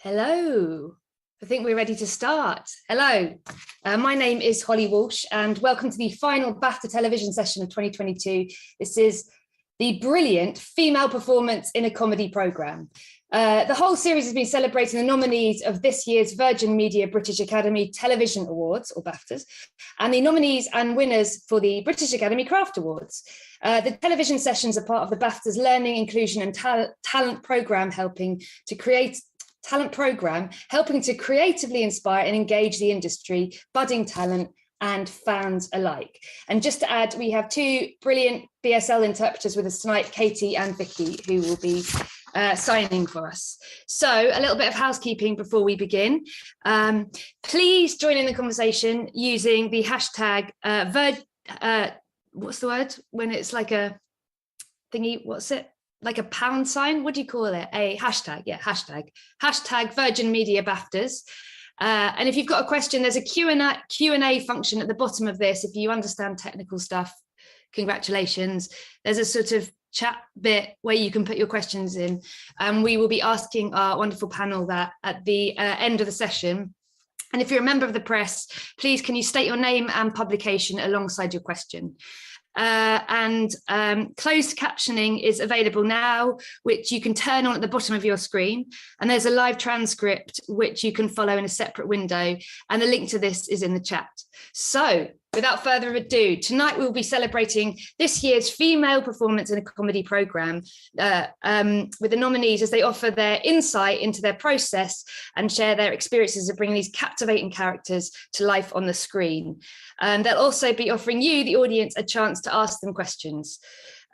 Hello, I think we're ready to start. Hello, my name is Holly Walsh and welcome to the final BAFTA television session of 2022. This is the brilliant female performance in a comedy programme. The whole series has been celebrating the nominees of this year's Virgin Media British Academy Television Awards, or BAFTAs, and the nominees and winners for the British Academy Craft Awards. The television sessions are part of the BAFTA's Learning, Inclusion and Talent programme, helping to creatively inspire and engage the industry, budding talent and fans alike. And just to add, we have two brilliant BSL interpreters with us tonight, Katie and Vicky, who will be signing for us. So a little bit of housekeeping before we begin. Please join in the conversation using the hashtag what's the word when it's like a thingy, what's it? Like a pound sign, what do you call it? A hashtag, yeah, hashtag Virgin Media BAFTAs. And if you've got a question, there's a Q&A function at the bottom of this. If you understand technical stuff, congratulations. There's a sort of chat bit where you can put your questions in. And we will be asking our wonderful panel that at the end of the session. And if you're a member of the press, please can you state your name and publication alongside your question. Closed captioning is available now, which you can turn on at the bottom of your screen. And there's a live transcript, which you can follow in a separate window. And the link to this is in the chat. So without further ado, tonight we'll be celebrating this year's female performance in a comedy programme with the nominees as they offer their insight into their process and share their experiences of bringing these captivating characters to life on the screen. And they'll also be offering you, the audience, a chance to ask them questions.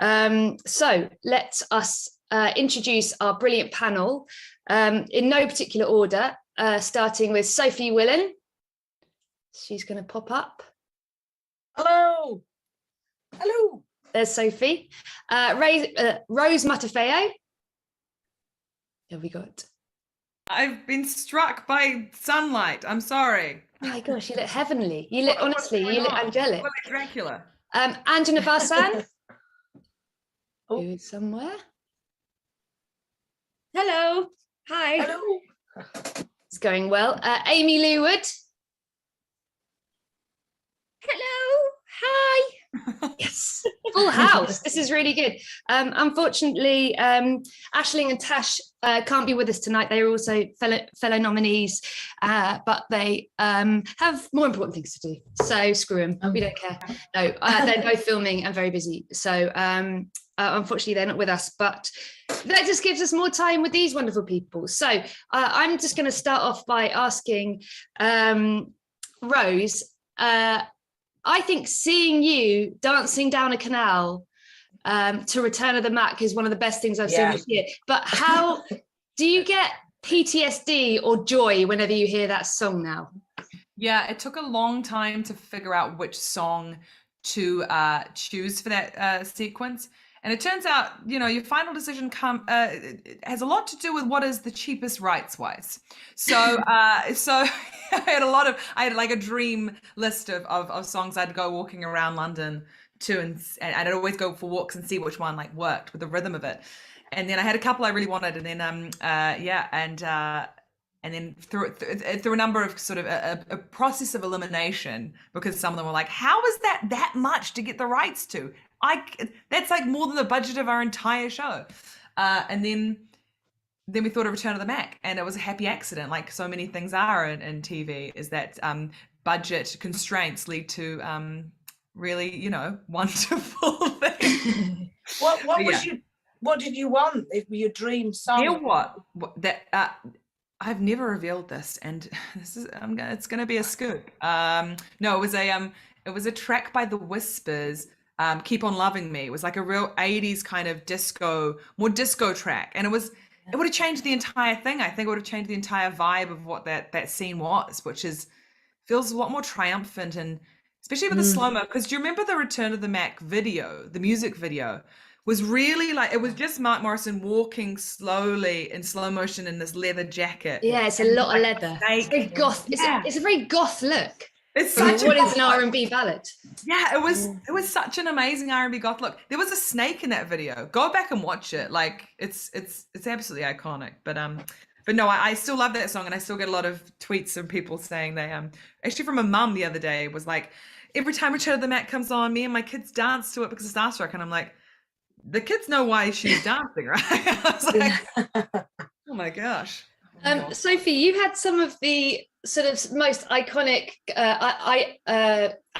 So let us introduce our brilliant panel in no particular order, starting with Sophie Willen. She's going to pop up. Hello. Hello. There's Sophie. Rose Matafeo. Have we got? I've been struck by sunlight. I'm sorry. Oh my gosh, you look heavenly. You look, honestly, you look angelic. What like Dracula? Anjana Varsan. Oh. Who is somewhere? Hello. Hi. Hello. It's going well. Amy Lewwood. Hello. Hi. Yes, full house. This is really good. Unfortunately, Aisling and Tash can't be with us tonight. They are also fellow nominees, but they have more important things to do. So screw them. We don't care. No, they're both filming and very busy. So unfortunately, they're not with us. But that just gives us more time with these wonderful people. So I'm just going to start off by asking Rose. I think seeing you dancing down a canal to Return of the Mac is one of the best things I've seen this year. But how do you get PTSD or joy whenever you hear that song now? Yeah, it took a long time to figure out which song to choose for that sequence. And it turns out, you know, your final decision has a lot to do with what is the cheapest rights-wise. So, so I had like a dream list of songs I'd go walking around London to, and I'd always go for walks and see which one like worked with the rhythm of it. And then I had a couple I really wanted, and then and then through a number of sort of a process of elimination, because some of them were like, how is that much to get the rights to? That's like more than the budget of our entire show. And then we thought of Return of the Mac, and it was a happy accident, like so many things are in TV, is that budget constraints lead to really, you know, wonderful things. What did you want? Your dream song? You know what? I've never revealed this, and it's going to be a scoop. No, it was a track by The Whispers. Keep on Loving Me. It was like a real 80s kind of more disco track, and it would have changed the entire thing. I think it would have changed the entire vibe of what that scene was, which feels a lot more triumphant, and especially with the slow-mo, because do you remember the Return of the Mac video, the music video was really like, it was just Mark Morrison walking slowly in slow motion in this leather jacket. Yeah, it's a lot of leather. It's very goth. It's a very goth look. It's such what is an R&B ballad? Yeah, it was such an amazing R&B goth look. There was a snake in that video. Go back and watch it. Like it's absolutely iconic. But But no, I still love that song, and I still get a lot of tweets from people saying they actually from a mum the other day was like, every time Return of the Mac comes on, me and my kids dance to it because it's Starstruck, and I'm like, the kids know why she's dancing, right? I was like, oh my gosh. Sophie, you had some of the sort of most iconic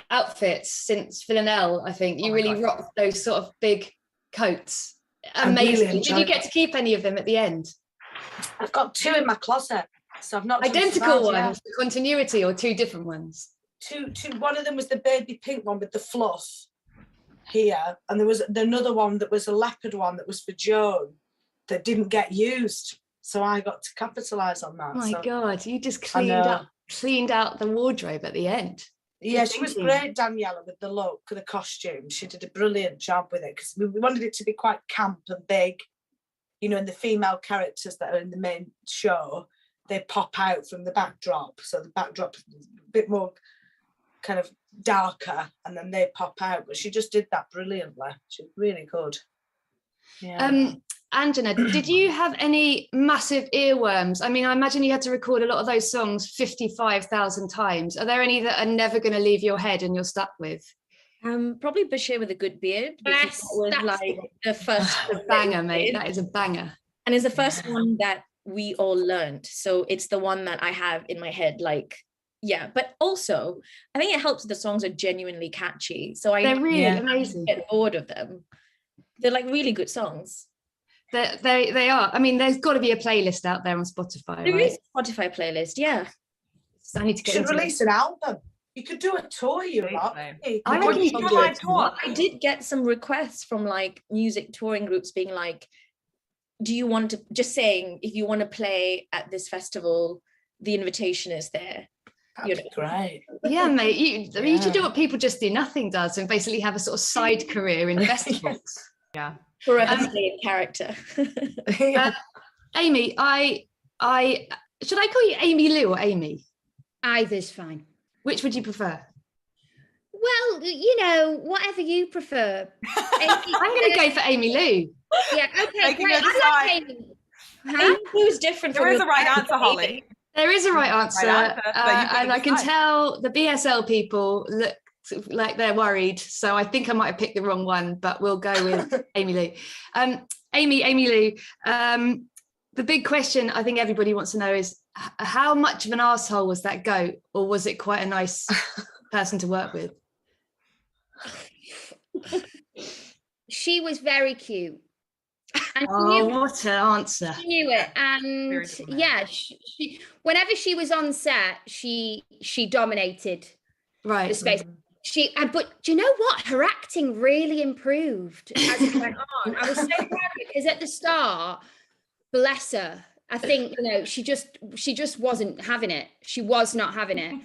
outfits since Villanelle, I think. You really rocked those sort of big coats. Amazing. Really Did you get to keep any of them at the end? I've got 2 in my closet, so I've not identical ones for continuity, or 2 different ones? Two. One of them was the baby pink one with the fluff here, and there was another one that was a leopard one that was for Joan that didn't get used, so I got to capitalize on that. Oh my God, you just cleaned out the wardrobe at the end. Yeah, she was great, Daniela, with the look, the costume. She did a brilliant job with it, because we wanted it to be quite camp and big, you know, and the female characters that are in the main show, they pop out from the backdrop, so the backdrop is a bit more kind of darker, and then they pop out. But she just did that brilliantly. She's really good. Yeah. Angela, did you have any massive earworms? I mean, I imagine you had to record a lot of those songs 55,000 times. Are there any that are never going to leave your head and you're stuck with? Probably Bashir with a good beard. Yes, that was like the first a banger, mate. That is a banger. And it's the first one that we all learned. So it's the one that I have in my head, like, yeah. But also, I think it helps the songs are genuinely catchy. So they're really amazing. Get bored of them. They're like really good songs. They are. I mean, there's got to be a playlist out there on Spotify. There is a Spotify playlist, yeah. So I need to get should release an album. You could do a tour, you lot. I reckon you could do a tour. I did get some requests from like music touring groups being like, do you want to, just saying, if you want to play at this festival, the invitation is there. That'd be great. Yeah, mate. You should do what People Just Do Nothing does, and basically have a sort of side career in festivals. Yeah. Forever stay in character. Amy, I should I call you Amy Lou or Amy? Either's fine. Which would you prefer? Well, you know, whatever you prefer. I'm going to go for Amy Lou. Yeah, okay, great. I like Amy. Amy Lou is different. There is a right answer, Holly. There is a right answer, and I can tell the BSL people look like they're worried, so I think I might have picked the wrong one, but we'll go with Amy Lou. Amy Lou, the big question I think everybody wants to know is, how much of an arsehole was that goat, or was it quite a nice person to work with? She was very cute. And what an answer. She knew it. And yeah, she, whenever she was on set, she dominated the space. But do you know what? Her acting really improved as it went on. I was so proud of it, because at the start, bless her, I think, you know, she just wasn't having it. She was not having it.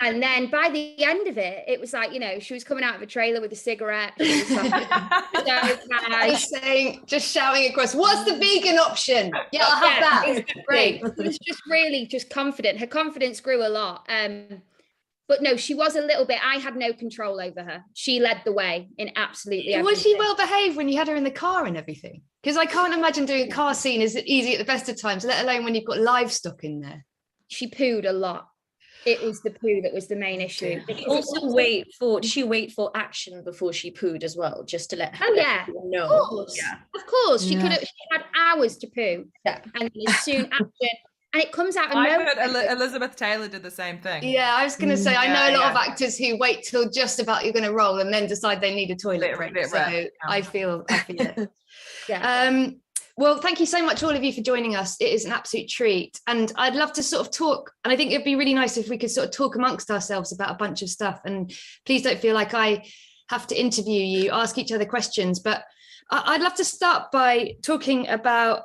And then by the end of it, it was like, you know, she was coming out of a trailer with a cigarette. She was like, just shouting across, what's the vegan option? Yeah, I'll have that. Exactly. Great. It was just really just confident. Her confidence grew a lot. But no, she was a little bit, I had no control over her. She led the way in absolutely everything. Was she well behaved when you had her in the car and everything? Because I can't imagine doing a car scene is easy at the best of times, let alone when you've got livestock in there. She pooed a lot. It was the poo that was the main issue. Did she wait for action before she pooed as well, just to let her know? Of course. She had hours to poo. Yeah. And as soon action. And it comes out. I heard Elizabeth Taylor did the same thing. Yeah, I was going to say, I know a lot of actors who wait till just about you're going to roll and then decide they need a toilet break. I feel it. Yeah. Well, thank you so much, all of you, for joining us. It is an absolute treat. And I'd love to sort of talk. And I think it'd be really nice if we could sort of talk amongst ourselves about a bunch of stuff. And please don't feel like I have to interview you, ask each other questions. But I'd love to start by talking about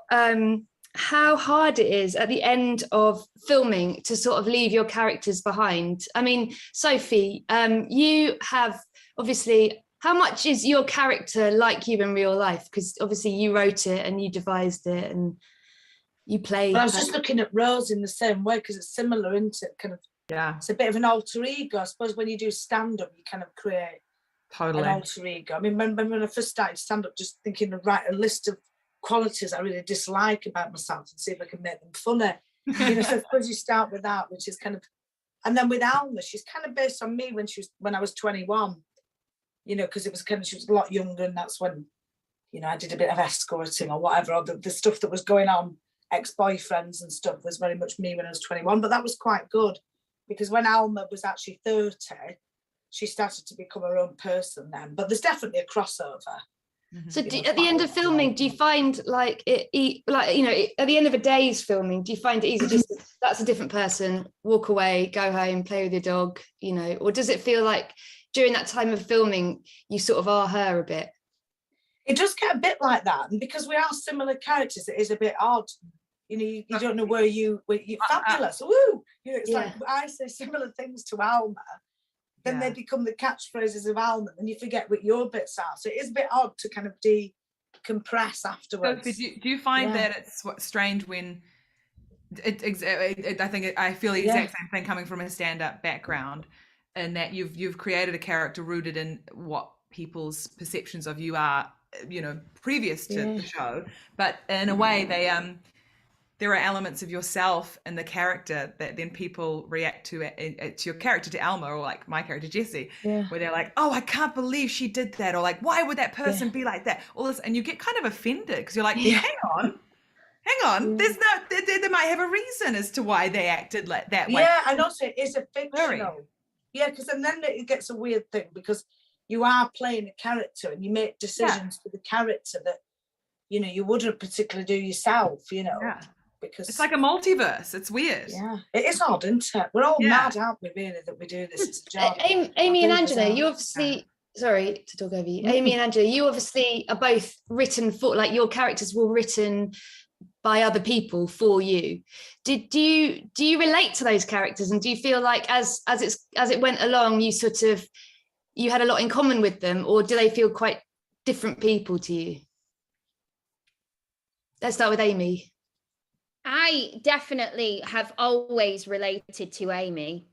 how hard it is at the end of filming to sort of leave your characters behind. I mean, Sophie, you have obviously, how much is your character like you in real life? Because obviously you wrote it and you devised it and you played. Well, I was just looking at Rose in the same way, because it's similar, isn't it? Kind of, yeah. It's a bit of an alter ego. I suppose when you do stand-up, you kind of create an alter ego. I mean, when I first started stand-up, just thinking to write a list of qualities I really dislike about myself and see if I can make them funny. You know, so I suppose you start with that, which is kind of, and then with Alma, she's kind of based on me when I was 21, you know, because it was kind of, she was a lot younger, and that's when, you know, I did a bit of escorting or whatever, or the stuff that was going on, ex-boyfriends and stuff, was very much me when I was 21. But that was quite good, because when Alma was actually 30, she started to become her own person then. But there's definitely a crossover. So at the end of filming, do you find like at the end of a day's filming, do you find it easy just that's a different person, walk away, go home, play with your dog, you know, or does it feel like during that time of filming you sort of are her a bit? It does get a bit like that, and because we are similar characters, it is a bit odd. You know, you don't know where you're fabulous. Woo! You know, it's like I say similar things to Alma, then they become the catchphrases of Alma, and you forget what your bits are. So it is a bit odd to kind of decompress afterwards. So do you find that it's strange when I feel the exact same thing coming from a stand-up background, and that you've created a character rooted in what people's perceptions of you are, you know, previous to the show, but in a way there are elements of yourself and the character that then people react to your character, to Alma, or like my character Jessie, where they're like, oh, I can't believe she did that, or like, why would that person be like that, all this, and you get kind of offended because you're like, hang on, there's no, they might have a reason as to why they acted like that way. Yeah, and also it is a fictional. Yeah, because then it gets a weird thing, because you are playing a character and you make decisions for the character that, you know, you wouldn't particularly do yourself, you know. Yeah. Because it's like a multiverse. It's weird. Yeah, it is odd, isn't it? We're all mad, aren't we, really, that we do this as a job. Amy and Angela, you obviously, sorry to talk over you. Amy and Angela, you obviously are both written for, like, your characters were written by other people for you. Do you relate to those characters, and do you feel like as it went along, you had a lot in common with them, or do they feel quite different people to you? Let's start with Amy. I definitely have always related to Amy.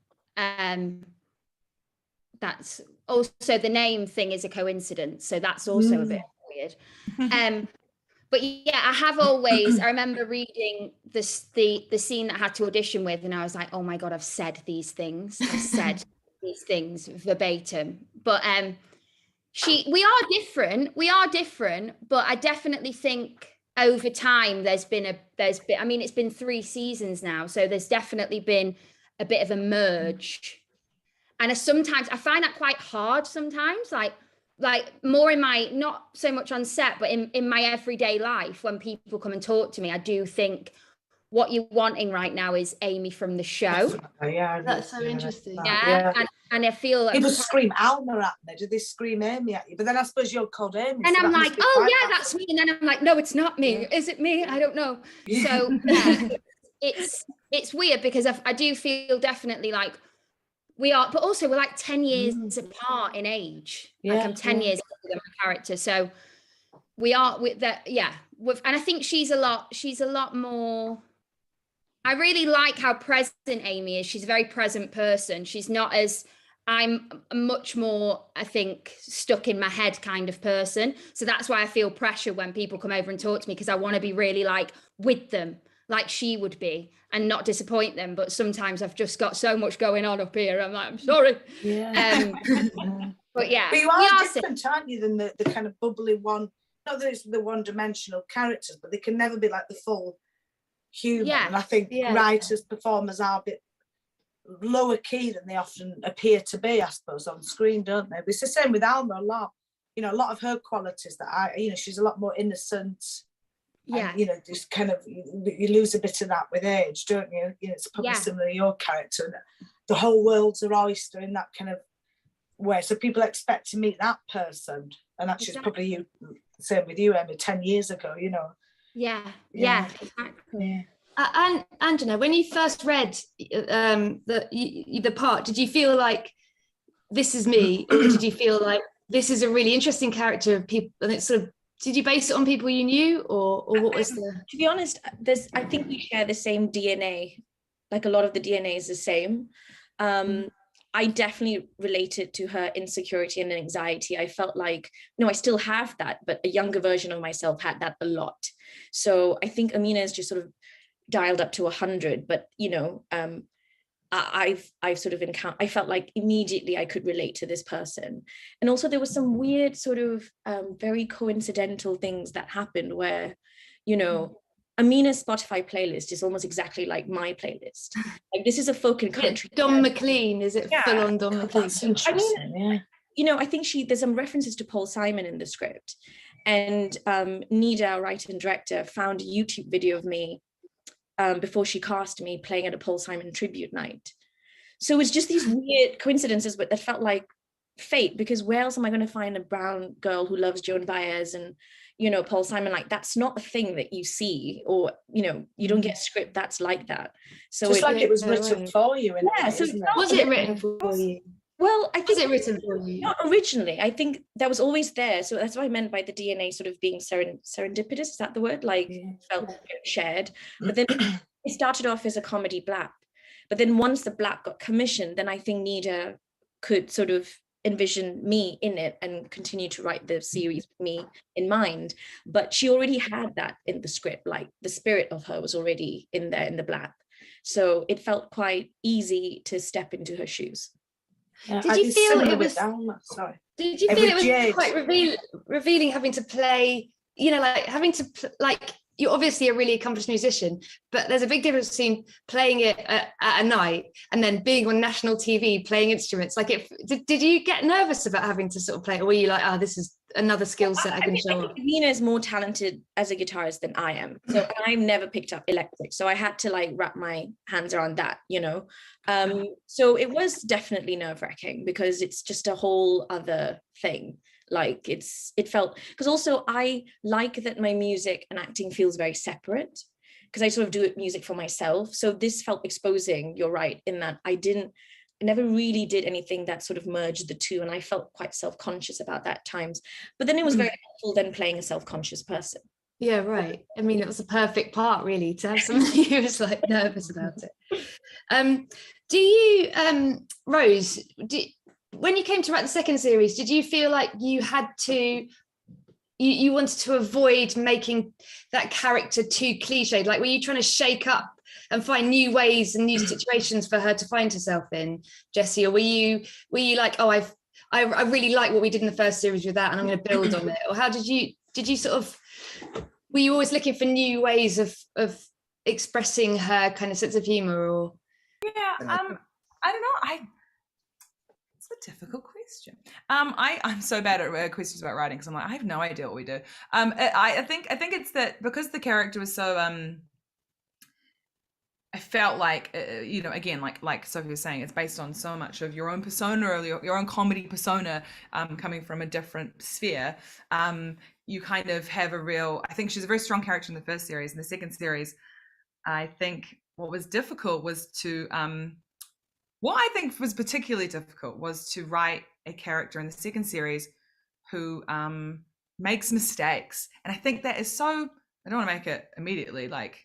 That's also, the name thing is a coincidence, so that's also a bit weird. But yeah, I have always, I remember reading the scene that I had to audition with, and I was like, oh my God, I've said these things. I've said these things verbatim. But we are different, but I definitely think over time there's been I mean, it's been 3 seasons now, so there's definitely been a bit of a merge. And sometimes I find that quite hard sometimes, like more in my, not so much on set, but in my everyday life, when people come and talk to me, I do think what you're wanting right now is Amy from the show. Yeah, that's so interesting. Yeah. And I feel like people scream Alma at me. Do they scream Amy at you? But then I suppose you're called Amy. And so I'm like, oh yeah, that's me. And then I'm like, no, it's not me. Is it me? I don't know. So yeah, it's weird, because I do feel definitely like we are, but also we're like 10 years apart in age. Like I'm 10 years older than my character. So we are with that. Yeah. And I think she's a lot more, I really like how present Amy is. She's a very present person. She's not as, I'm a much more, I think, stuck in my head kind of person. So that's why I feel pressure when people come over and talk to me, because I want to be really like with them, like she would be, and not disappoint them. But sometimes I've just got so much going on up here. I'm like, I'm sorry. Yeah. But yeah. But you are different, aren't you, than the kind of bubbly one? Not that it's the one-dimensional characters, but they can never be like the full human. Yeah. And I think writers, performers are a bit lower key than they often appear to be, I suppose, on screen, don't they? But it's the same with Alma a lot. You know, a lot of her qualities that she's a lot more innocent. Yeah. And, just kind of, you lose a bit of that with age, don't you? You know, it's probably similar to your character. And the whole world's an oyster in that kind of way. So people expect to meet that person. And actually, it's probably you, same with you, Emma, 10 years ago, you know. Yeah, exactly. And Angela, when you first read the part, did you feel like this is me, or did you feel like this is a really interesting character of people? And it's sort of, did you base it on people you knew, or what was the? To be honest, I think we share the same DNA. Like a lot of the DNA is the same. I definitely related to her insecurity and anxiety. I felt like, no, I still have that, but a younger version of myself had that a lot. So I think Amina is just sort of dialed up to 100, but I've sort of I felt like immediately I could relate to this person. And also there was some weird sort of very coincidental things that happened where, Amina's Spotify playlist is almost exactly like my playlist. Like, this is a folk and country. Don McLean, is it full on Don McLean? That's interesting, I think there's some references to Paul Simon in the script. And Nida, our writer and director, found a YouTube video of me before she cast me playing at a Paul Simon tribute night. So it's just these weird coincidences, but that felt like fate, because where else am I going to find a brown girl who loves Joan Baez and, Paul Simon? Like, that's not a thing that you see, or, you don't get a script that's like that. So just like it was written for you. Was it written for you? Well, I think was it written for you? Not originally. I think that was always there. So that's what I meant by the DNA sort of being serendipitous. Is that the word? Like, felt shared. But then it started off as a comedy blap. But then once the blap got commissioned, then I think Nida could sort of envision me in it and continue to write the series with me in mind. But she already had that in the script. Like, the spirit of her was already in there in the blap. So it felt quite easy to step into her shoes. Yeah, did you feel it was Did you feel it was quite revealing having to play, like having to like, you're obviously a really accomplished musician, but there's a big difference between playing it at a night and then being on national TV playing instruments. Like, did you get nervous about having to sort of play it, or were you like, this is another skill set I can show off? Nina is more talented as a guitarist than I am. So I've never picked up electric. So I had to like wrap my hands around that, So it was definitely nerve-wracking because it's just a whole other thing. Like, it felt, because also I like that my music and acting feels very separate, because I sort of do music for myself. So this felt exposing, you're right, in that I never really did anything that sort of merged the two, and I felt quite self-conscious about that at times. But then it was very helpful then playing a self-conscious person. Yeah, right. I mean, it was a perfect part, really, to have somebody who was like nervous about it. Do you, Rose, when you came to write the second series, did you feel like you had to, you wanted to avoid making that character too cliched? Like, were you trying to shake up and find new ways and new situations for her to find herself in, Jessie? Or were you like, I really like what we did in the first series with that, and I'm going to build on it? Or how did you sort of, were you always looking for new ways of expressing her kind of sense of humor? Or I don't know. It's a difficult question. I'm so bad at questions about writing, because I'm like, I have no idea what we do. I think it's that because the character was so I felt like, again, like Sophie was saying, it's based on so much of your own persona, or your own comedy persona, coming from a different sphere. You kind of have I think she's a very strong character in the first series. In the second series, I think what was difficult was to, what I think was particularly difficult was to write a character in the second series who makes mistakes. And I think that is so, I don't want to make it immediately like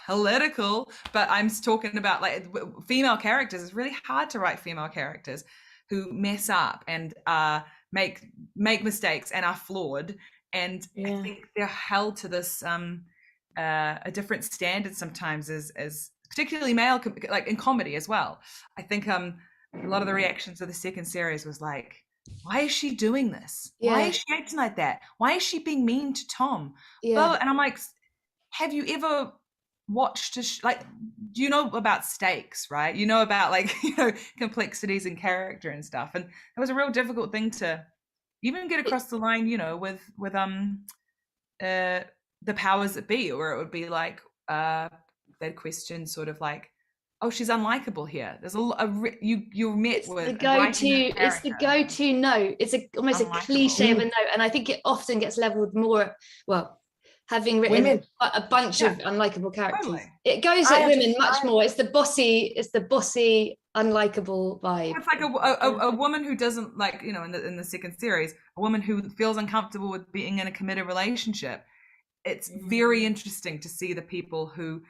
political, but I'm talking about like female characters. It's really hard to write female characters who mess up and make mistakes and are flawed. And I think they're held to this a different standard sometimes as particularly male, like in comedy as well. I think a lot of the reactions of the second series was like, why is she doing this? Why is she acting like that? Why is she being mean to Tom? Well, and I'm like, have you ever watched do you know about stakes, right? You know about like, complexities in character and stuff. And it was a real difficult thing to even get across the line, with the powers that be, or it would be like they'd question sort of like, oh, she's unlikable here. There's you're met with the go-to note. It's almost a cliche of a note, and I think it often gets leveled more. Well, having written a bunch of unlikable characters, it goes at women much more. It's the bossy, unlikable vibe. It's like a woman who doesn't like, in the second series, a woman who feels uncomfortable with being in a committed relationship. It's very interesting to see the people who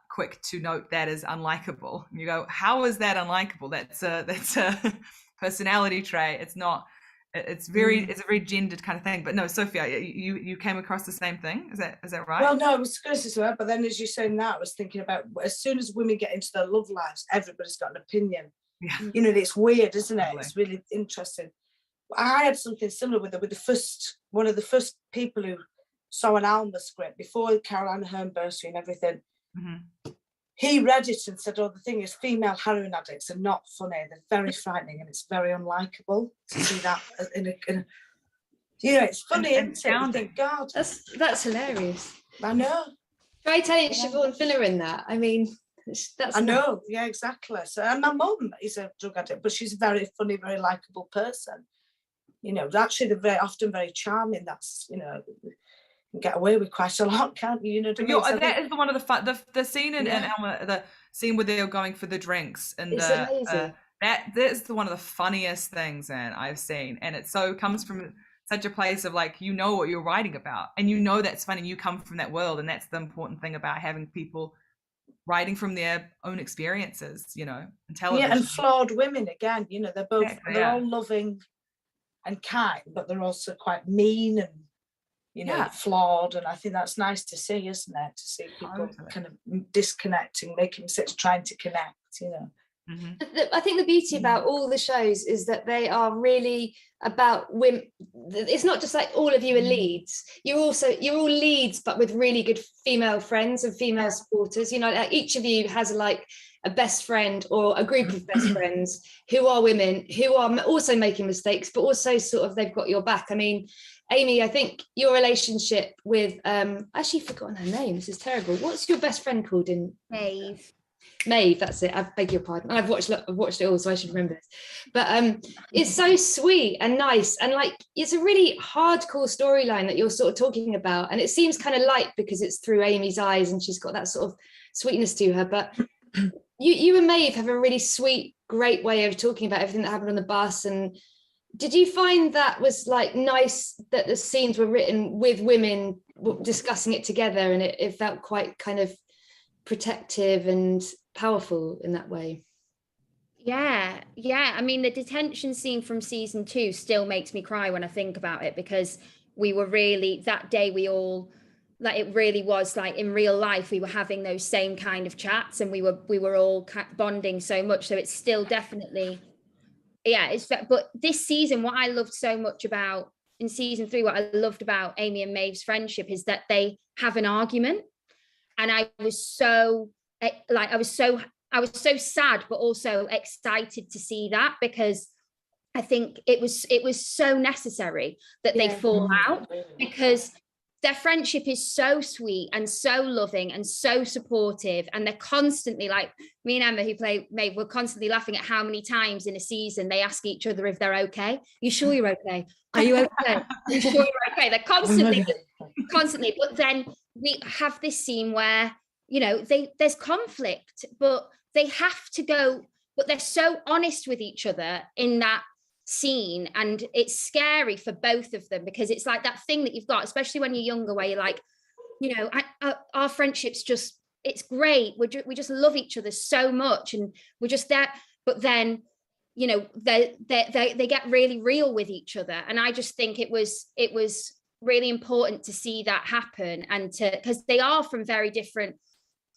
quick to note that is unlikable. And you go, how is that unlikable? That's a personality trait. It's not. It's a very gendered kind of thing. But no, Sophia, you came across the same thing. Is that right? Well, no, I was going to say that, but then as you're saying that, I was thinking about as soon as women get into their love lives, everybody's got an opinion. Yeah. You know, it's weird, isn't it? Totally. It's really interesting. I had something similar with one of the first people who saw an Alma script before Caroline Aherne bursary and everything. Mm-hmm. He read it and said, "Oh, the thing is, female heroin addicts are not funny. They're very frightening, and it's very unlikable to see that in a you know, it's funny, isn't it? You think, God, that's hilarious. I know. Try telling Siobhan Filler in that. I mean, I know, yeah, exactly. So, and my mum is a drug addict, but she's a very funny, very likable person. You know, actually, they're very often very charming. That's, you know, you can get away with quite a lot, can't you? You know what I mean? So that is one of the scene in Alma, the scene where they're going for the drinks, and it's amazing. that is one of the funniest things I've seen, and it so comes from such a place of like, you know what you're writing about, and you know that's funny. You come from that world, and that's the important thing about having people writing from their own experiences, you know, and television. Yeah, and flawed women again. You know, they're both they're all loving and kind, but they're also quite mean and, you know, flawed. And I think that's nice to see, isn't it? To see people kind of disconnecting, making mistakes, trying to connect, you know. Mm-hmm. I think the beauty about all the shows is that they are really about women. It's not just like all of you are leads. You're all leads, but with really good female friends and female supporters. You know, like each of you has like a best friend or a group of best friends who are women who are also making mistakes, but also sort of they've got your back. I mean, Amy, I think your relationship with actually forgotten her name. This is terrible. What's your best friend called in? Maeve, that's it. I beg your pardon. I've watched it all, so I should remember this. But it's so sweet and nice, and like it's a really hardcore storyline that you're sort of talking about, and it seems kind of light because it's through Amy's eyes, and she's got that sort of sweetness to her. But you and Maeve have a really sweet, great way of talking about everything that happened on the bus. And did you find that was like nice that the scenes were written with women discussing it together, and it felt quite kind of protective and powerful in that way? Yeah. I mean, the detention scene from season 2 still makes me cry when I think about it, because we were really, that day we all, like, it really was like in real life we were having those same kind of chats, and we were all bonding so much. So it's still definitely, but this season, what I loved so much about in season 3, what I loved about Amy and Maeve's friendship is that they have an argument. And I was so sad, but also excited to see that, because I think it was so necessary that they fall out, because their friendship is so sweet and so loving and so supportive, and they're constantly, like me and Emma who play Maeve, we're constantly laughing at how many times in a season they ask each other if they're okay. You sure you're okay? Are you okay? You sure you're okay? They're constantly, but then we have this scene where, you know, there's conflict, but they have to go, but they're so honest with each other in that scene, and it's scary for both of them, because it's like that thing that you've got, especially when you're younger, where you're like, you know, our friendship's just, it's great, we just love each other so much, and we're just there. But then, you know, they get really real with each other, and I just think it was really important to see that happen, and because they are from very different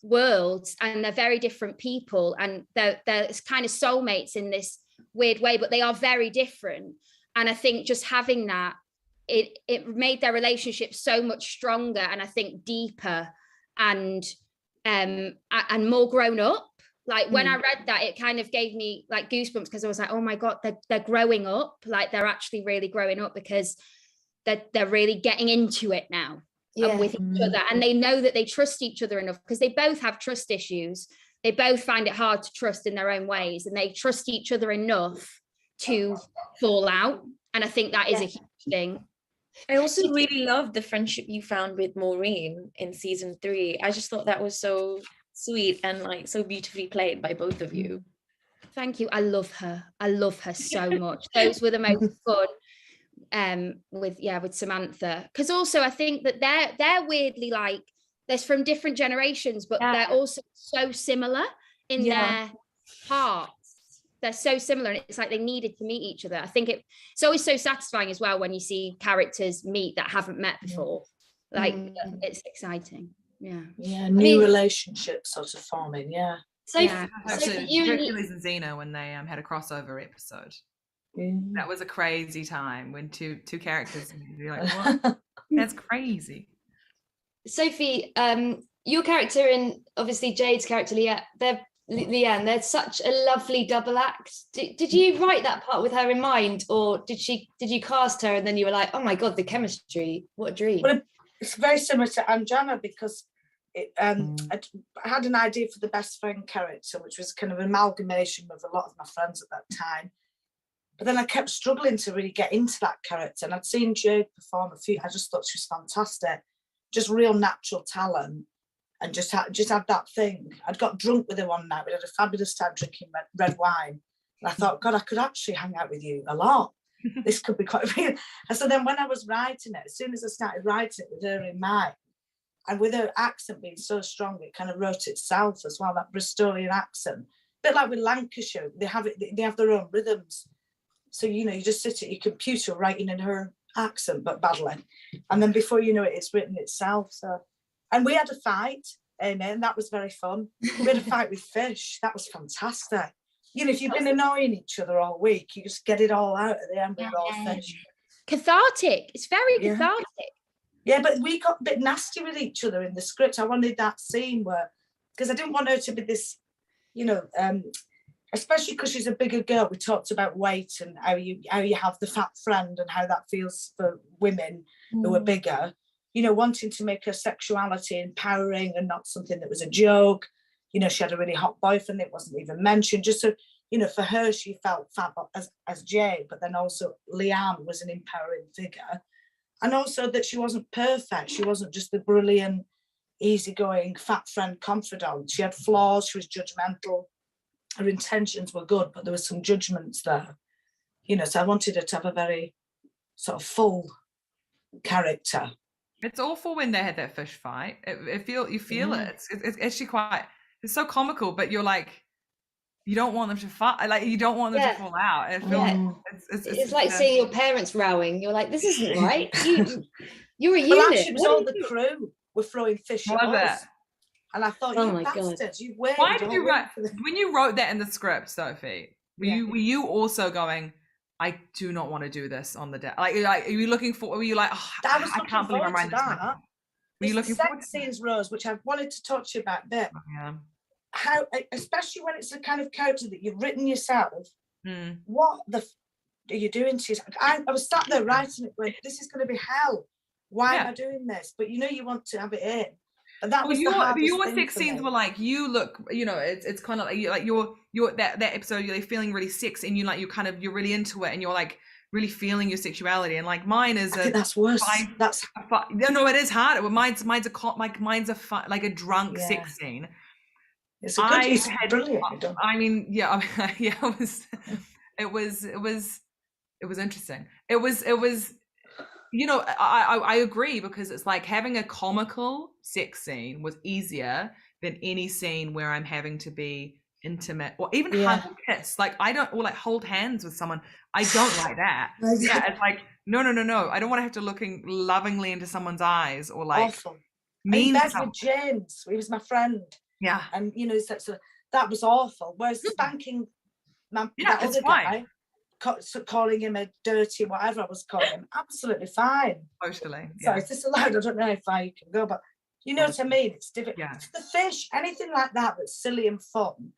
worlds and they're very different people, and they're kind of soulmates in this weird way, but they are very different. And I think just having that, it made their relationship so much stronger, and I think deeper and more grown up. Like when I read that, it kind of gave me like goosebumps, because I was like, oh my God, they're growing up, like they're actually really growing up, because they're really getting into it now. And with each other, and they know that they trust each other enough, because they both have trust issues. They both find it hard to trust in their own ways, and they trust each other enough to fall out. And I think that is a huge thing. I also really loved the friendship you found with Maureen in season 3. I just thought that was so sweet and like so beautifully played by both of you. Thank you. I love her so much. Those were the most fun. With Samantha, because also I think that they're weirdly like, from different generations, but they're also so similar in their hearts. They're so similar, and it's like they needed to meet each other. I think it's always so satisfying as well when you see characters meet that haven't met before. Like it's exciting. New relationships sort of forming. Actually, Hercules and Xena, when they had a crossover episode, that was a crazy time when two characters, you're like, what? That's crazy. Sophie, your character and obviously Jade's character Leanne, they're such a lovely double act. Did you write that part with her in mind, or did you cast her and then you were like, oh my god, the chemistry, what a dream? Well, it's very similar to Anjana, because I had an idea for the best friend character, which was kind of an amalgamation of a lot of my friends at that time. But then I kept struggling to really get into that character, and I'd seen Jade perform a few. I just thought she was fantastic, just real natural talent, and just had that thing. I'd got drunk with her one night. We had a fabulous time drinking red wine, and I thought, God, I could actually hang out with you a lot. This could be quite real. And so then when I was writing it, as soon as I started writing it with her in mind, and with her accent being so strong, it kind of wrote itself as well, that Bristolian accent. A bit like with Lancashire, they have their own rhythms. So, you just sit at your computer writing in her accent, but badly. And then before you know it, it's written itself. So, and we had a fight, and that was very fun. We had a fight with fish. That was fantastic. If you've been annoying each other all week, you just get it all out at the end with raw fish. Cathartic. It's very cathartic. Yeah, but we got a bit nasty with each other in the script. I wanted that scene where, because I didn't want her to be this, especially because she's a bigger girl. We talked about weight and how you have the fat friend and how that feels for women who are bigger. Wanting to make her sexuality empowering and not something that was a joke. She had a really hot boyfriend that wasn't even mentioned. Just so, for her, she felt fab as Jay, but then also Leanne was an empowering figure. And also that she wasn't perfect. She wasn't just the brilliant, easygoing, fat friend confidant. She had flaws. She was judgmental. Her intentions were good, but there was some judgments there. So I wanted her to have a very sort of full character. It's awful when they had that fish fight. You feel it. It's actually quite. It's so comical, but you're like, you don't want them to fight. Like you don't want them to fall out. It's like seeing your parents rowing. You're like, this isn't right. You're a unit. Well, actually, it was all the crew were throwing fish at us. And I thought, you bastards, you waited. Why did you write when you wrote that in the script, Sophie? Were you also going, I do not want to do this on the day? Like, are you looking for? Were you like, I can't believe I'm writing this? Were you looking forward to scenes, Rose, which I wanted to talk to you about a bit. How, especially when it's the kind of character that you've written yourself, what the are you doing to yourself? I was sat there writing it going, this is going to be hell. Why am I doing this? But you want to have it in. And that was your sex scenes were like, you look, it's kind of like you're that episode, you're feeling really sexy, and you're really into it, and you're like really feeling your sexuality. And like mine is I think that's worse. No, it is harder. Mine's like a drunk sex scene. It's a good. It's brilliant. I mean, it was interesting. It was. I agree, because it's like having a comical sex scene was easier than any scene where I'm having to be intimate or even hug or kiss. Like I don't, or like hold hands with someone. I don't like that. It's like no. I don't want to have to looking lovingly into someone's eyes or like awful. Mean. That's with James. He was my friend. Yeah, and so that was awful. Whereas spanking that other guy, calling him a dirty whatever I was calling him, absolutely fine. Totally. So is this allowed? I don't know if I can go, but you know what I mean. It's different. Yeah. It's the fish, anything like that that's silly and fun,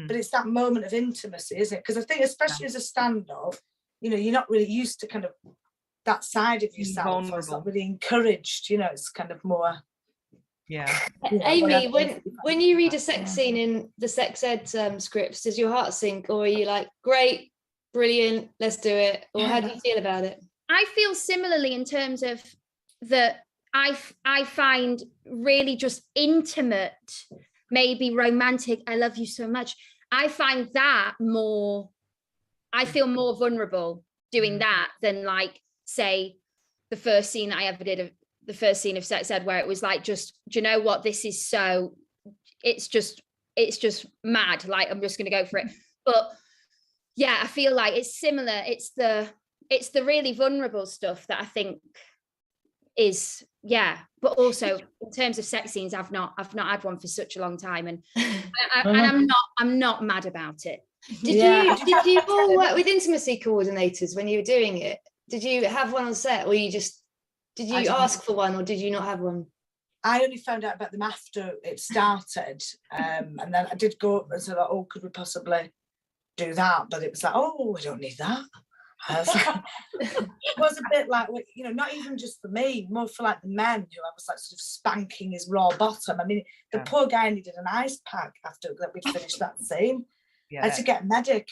but it's that moment of intimacy, isn't it? Because I think, especially as a stand-up, you're not really used to kind of that side of yourself. It's not really encouraged. It's kind of more. Yeah. Amy, when you read a sex scene in the sex ed scripts, does your heart sink, or are you like, great, brilliant, let's do it? Or how do you feel about it? I feel similarly in terms of that I find really just intimate, maybe romantic, I love you so much. I find that I feel more vulnerable doing that than like, say, the first scene that I ever did of the first scene of sex ed, where it was like, just, do you know what, this is so, it's just mad, like I'm just gonna go for it. But yeah, I feel like it's similar. It's the really vulnerable stuff that I think is, yeah, but also in terms of sex scenes, I've not had one for such a long time, and I'm not mad about it. Did you all work with intimacy coordinators when you were doing it? Did you have one on set, or did you ask for one, or did you not have one? I only found out about them after it started, and then I did go and said, oh, could we possibly do that? But it was like, oh, we don't need that. It was a bit like, you know, not even just for me, more for like the men who I was like sort of spanking his raw bottom. I mean, the poor guy needed an ice pack after that we'd finished that scene. I had to get a medic,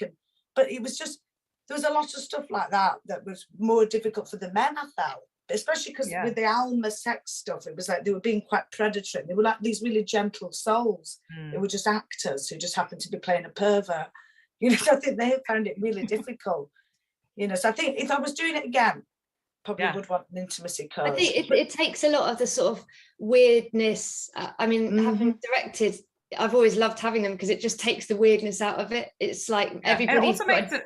but it was just, there was a lot of stuff like that was more difficult for the men, I felt, especially because with the Alma sex stuff, it was like they were being quite predatory. They were like these really gentle souls. They were just actors who just happened to be playing a pervert. You know, so I think they found it really difficult. You know, so I think if I was doing it again, probably would want an intimacy code. I think it takes a lot of the sort of weirdness. I mean, having directed, I've always loved having them because it just takes the weirdness out of it. It's like everybody. It also makes it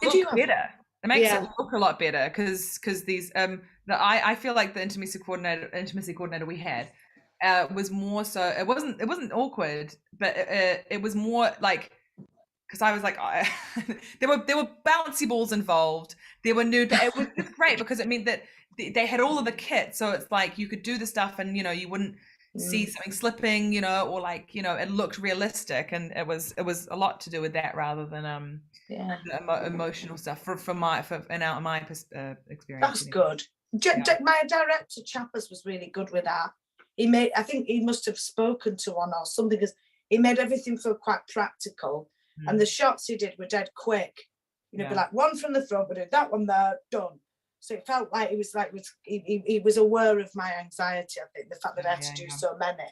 look better. It makes it look a lot better because these I feel like the intimacy coordinator we had was more so, it wasn't awkward, but it was more like, because I was like, there were bouncy balls involved. There were nude. It was just great because it meant that they had all of the kit, so it's like you could do the stuff, and you know, you wouldn't see something slipping, you know, or like, you know, it looked realistic, and it was a lot to do with that rather than the emotional stuff in my experience. That's good. My director Chappers was really good with that. I think he must have spoken to one or something, because he made everything feel quite practical. And the shots he did were dead quick. You know, be like, one from the front, but that one there, done. So it felt like he was aware of my anxiety, I think, the fact that I had to do so many.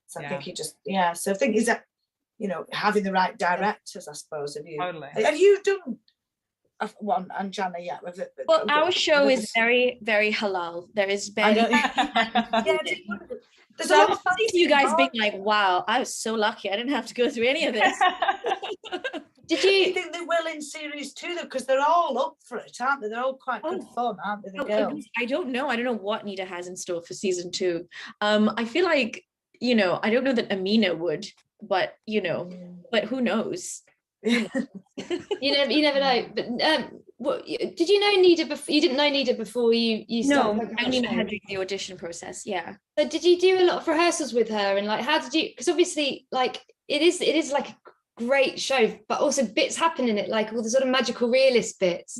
So I think he just, so I think he's, you know, having the right directors, I suppose. Have you done one, and Jana, well, our show is very, very halal. There is barely there's a lot of you guys being like, wow, I was so lucky I didn't have to go through any of this. Did you think they will in series 2 though? Because they're all up for it, aren't they? They're all quite good fun, aren't they, the girls? I don't know what Nita has in store for season 2. I feel like, you know, I don't know that Amina would, but you know, but who knows? you never know. But what did you know Nida before? You didn't know Nida before you started? No, I only met her during the audition process. Yeah. So did you do a lot of rehearsals with her, and like how did you? Because obviously, like it is like a great show, but also bits happen in it, like all the sort of magical realist bits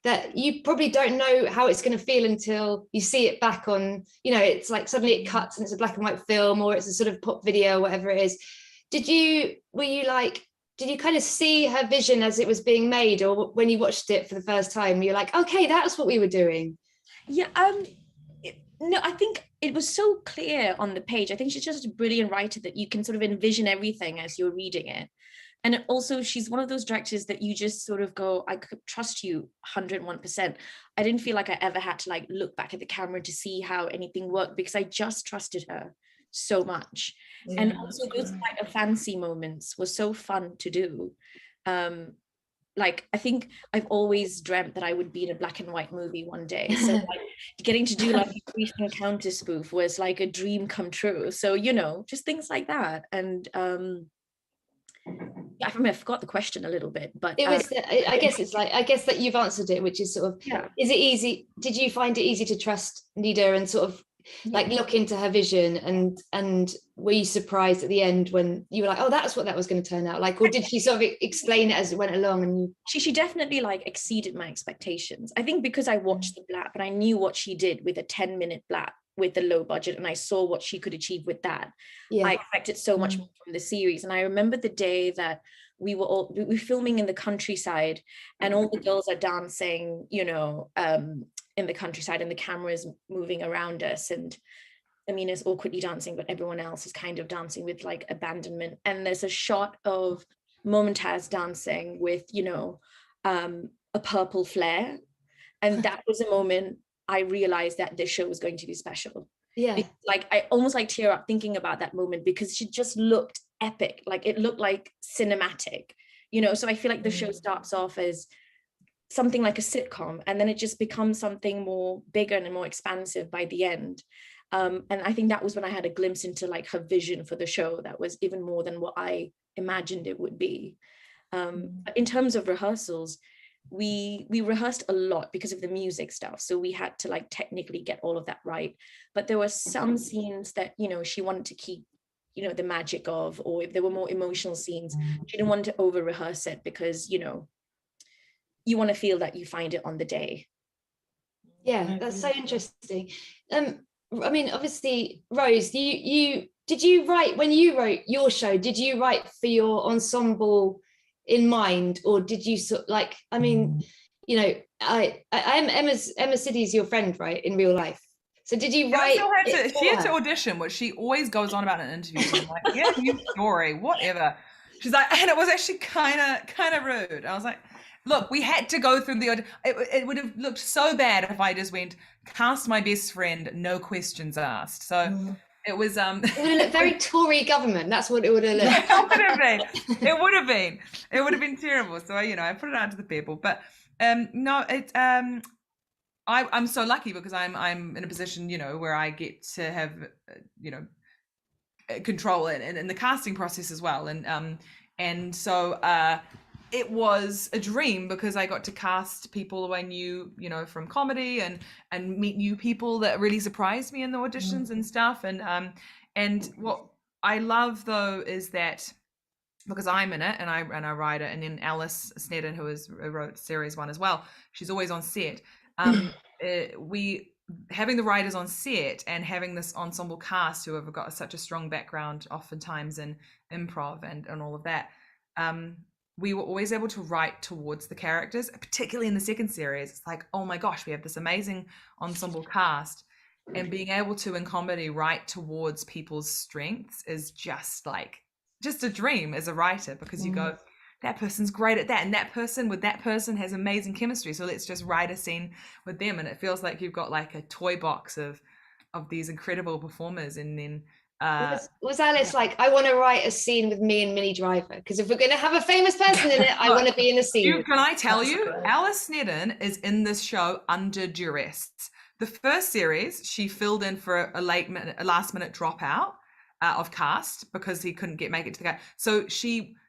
that you probably don't know how it's going to feel until you see it back on. You know, it's like suddenly it cuts and it's a black and white film, or it's a sort of pop video, or whatever it is. Did you kind of see her vision as it was being made, or when you watched it for the first time, you're like, okay, that's what we were doing? Yeah, no, I think it was so clear on the page. I think she's just a brilliant writer that you can sort of envision everything as you're reading it. And also she's one of those directors that you just sort of go, I could trust you 101%. I didn't feel like I ever had to like look back at the camera to see how anything worked, because I just trusted her so much. And also those kind of fancy moments were so fun to do. Like I think I've always dreamt that I would be in a black and white movie one day, so like getting to do like a brief encounter spoof was like a dream come true. So, you know, just things like that. And I forgot the question a little bit, but it was I guess that you've answered it, which is sort of is it easy, did you find it easy to trust Nida and sort of like look into her vision, and were you surprised at the end when you were like, oh, that's what that was going to turn out like? Or did she sort of explain it as it went along? And she definitely like exceeded my expectations. I think because I watched the blap and I knew what she did with a 10-minute blap with the low budget, and I saw what she could achieve with that. I expected so much more from the series. And I remember the day that we were filming in the countryside, and all the girls are dancing, you know, in the countryside, and the camera is moving around us, and Amina's awkwardly dancing, but everyone else is kind of dancing with like abandonment. And there's a shot of Momtaz dancing with, you know, a purple flare, and that was a moment I realized that this show was going to be special. Yeah. Because, like, I almost like tear up thinking about that moment, because she just looked epic. Like, it looked like cinematic, you know. So I feel like the show starts off as something like a sitcom, and then it just becomes something more bigger and more expansive by the end. And I think that was when I had a glimpse into like her vision for the show that was even more than what I imagined it would be. In terms of rehearsals, we rehearsed a lot because of the music stuff, so we had to like technically get all of that right. But there were some scenes that, you know, she wanted to keep, you know, the magic of, or if there were more emotional scenes, she didn't want to over rehearse it, because, you know, you want to feel that you find it on the day. Yeah, that's so interesting. I mean, obviously, Rose, you did you write, when you wrote your show, did you write for your ensemble in mind, or did you sort like, I mean, you know, I am Emma Siddy's your friend, right, in real life? So did you write? She had to audition, which she always goes on about in interviews. I'm like, yeah, new story, whatever. She's like, and it was actually kind of rude. I was like, look, we had to go through the, it would have looked so bad if I just went, cast my best friend, no questions asked. So it was it would have looked very Tory government. That's what it would have looked. It would have been. It would have been terrible. So, you know, I put it out to the people. But no, it I'm so lucky, because I'm in a position, you know, where I get to have you know, control in the casting process as well. And so it was a dream, because I got to cast people I knew, you know, from comedy, and meet new people that really surprised me in the auditions and stuff. And what I love though is that, because I'm in it and I write it, and then Alice Snedden, who wrote series 1 as well, she's always on set. We having the writers on set and having this ensemble cast who have got such a strong background oftentimes in improv and all of that, we were always able to write towards the characters, particularly in the second series. It's like, oh my gosh, we have this amazing ensemble cast, and being able to, in comedy, write towards people's strengths is just a dream as a writer, because you go, that person's great at that, and that person has amazing chemistry, so let's just write a scene with them. And it feels like you've got like a toy box of these incredible performers. And then was Alice like, I want to write a scene with me and Minnie Driver, because if we're going to have a famous person in it, I want to be in the scene. Can I tell you, Alice Snedden is in this show under duress. The first series, she filled in for a last minute dropout of cast, because he couldn't make it to the guy.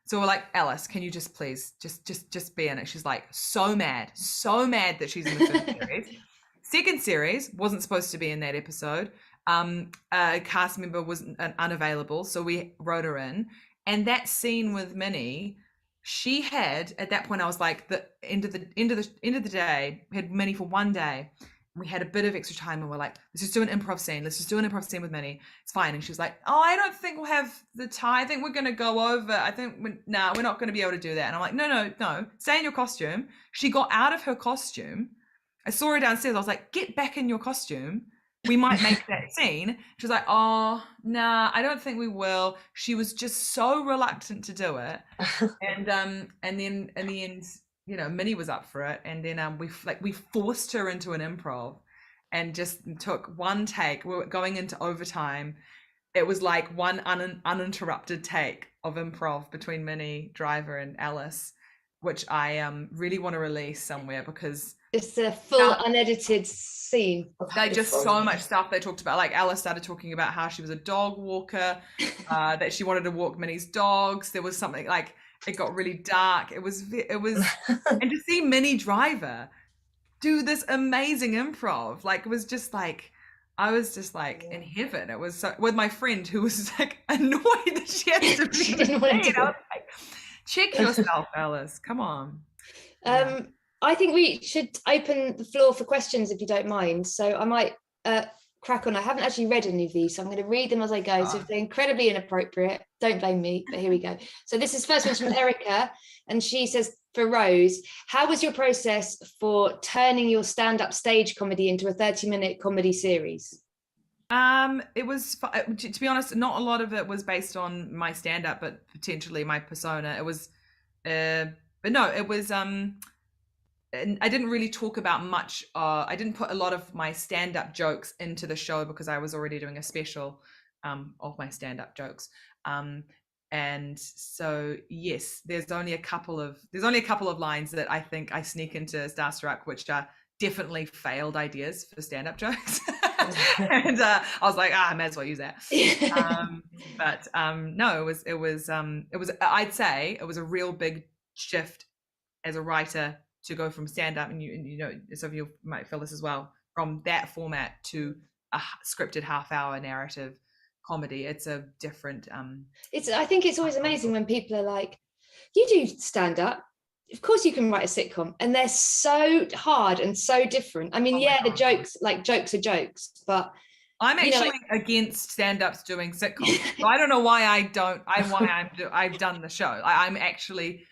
So we're like, Alice, can you just please just be in it? She's like so mad that she's in the first series. Second series wasn't supposed to be in that episode. A cast member was unavailable, so we wrote her in. And that scene with Minnie, she had, at that point, I was like, the end of the day, we had Minnie for one day. We had a bit of extra time, and we're like, let's just do an improv scene. Let's just do an improv scene with Minnie. It's fine. And she was like, oh, I don't think we'll have the time. I think we're going to go over. I think, we're not going to be able to do that. And I'm like, no, stay in your costume. She got out of her costume. I saw her downstairs. I was like, get back in your costume. We might make that scene. She was like, oh, nah, I don't think we will. She was just so reluctant to do it. And then in the end, you know, Minnie was up for it, and then we forced her into an improv, and just took one take. We were going into overtime. It was like one uninterrupted take of improv between Minnie Driver and Alice, which I really want to release somewhere, because it's a full unedited scene. They just so much stuff they talked about. Like Alice started talking about how she was a dog walker, that she wanted to walk Minnie's dogs. There was something like, it got really dark. It was, and to see Minnie Driver do this amazing improv, like, it was just like, I was just like in heaven. It was so, with my friend who was like annoyed that she had to be she didn't want to do I was like, check yourself, Alice. Come on. I think we should open the floor for questions, if you don't mind. So I might crack on. I haven't actually read any of these, so I'm going to read them as I go. So if they're incredibly inappropriate, don't blame me, but here we go. So this is first one's from Erica, and she says, for Rose, how was your process for turning your stand-up stage comedy into a 30-minute comedy series? It was, to be honest, not a lot of it was based on my stand-up, but potentially my persona. It was, but no, it was, I didn't really talk about much. I didn't put a lot of my stand-up jokes into the show because I was already doing a special of my stand-up jokes. And so yes, there's only a couple of lines that I think I sneak into Starstruck, which are definitely failed ideas for stand-up jokes. And I was like, I may as well use that. But no, it was I'd say it was a real big shift as a writer to go from stand-up, and you know, some of you might feel this as well, from that format to a scripted half-hour narrative comedy. It's a different I think it's always amazing when people are like, you do stand-up, of course you can write a sitcom, and they're so hard and so different. I mean, the jokes are jokes, but I'm actually against stand-ups doing sitcoms. So I don't know why I've done the show. I'm actually,